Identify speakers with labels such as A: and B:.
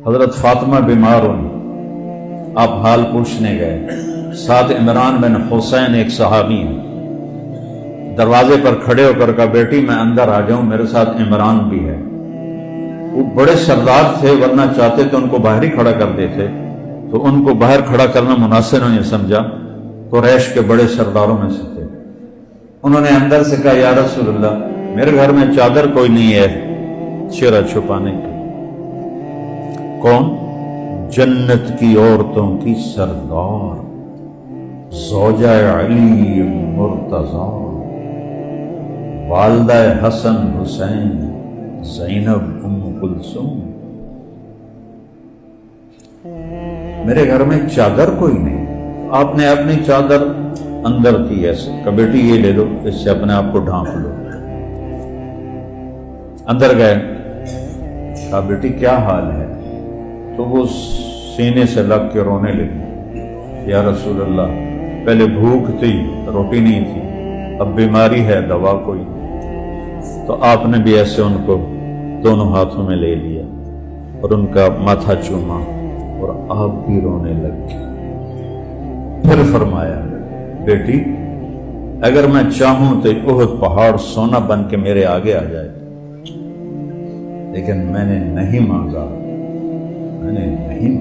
A: حضرت فاطمہ بیمار ہوئی، آپ حال پوچھنے گئے، ساتھ عمران بن حسین ایک صحابی ہیں، دروازے پر کھڑے ہو کر کہا بیٹی میں اندر آ جاؤں، میرے ساتھ عمران بھی ہے۔ وہ بڑے سردار تھے، ورنہ چاہتے تو ان کو باہر ہی کھڑا کر دیتے، تو ان کو باہر کھڑا کرنا مناسب نہیں سمجھا، قریش کے بڑے سرداروں میں سے تھے۔ انہوں نے اندر سے کہا یا رسول اللہ میرے گھر میں چادر کوئی نہیں ہے چہرہ چھپانے کی۔ کون؟ جنت کی عورتوں کی سردار زوجہ علی مرتضی، والدہ حسن حسین زینب ام کلثوم، میرے گھر میں چادر کوئی نہیں۔ آپ نے اپنی چادر اندر کی ایسے کہ بیٹی یہ لے لو، اس سے اپنے آپ کو ڈھانپ لو۔ اندر گئے، کہا بیٹی کیا حال ہے؟ تو وہ سینے سے لگ کے رونے لگی، یا رسول اللہ پہلے بھوک تھی روٹی نہیں تھی، اب بیماری ہے دوا کوئی نہیں۔ تو آپ نے بھی ایسے ان کو دونوں ہاتھوں میں لے لیا اور ان کا ماتھا چوما اور آپ بھی رونے لگ گئے۔ پھر فرمایا بیٹی اگر میں چاہوں تو احد پہاڑ سونا بن کے میرے آگے آ جائے، لیکن میں نے نہیں مانگا، میں نے نہیں مانگا۔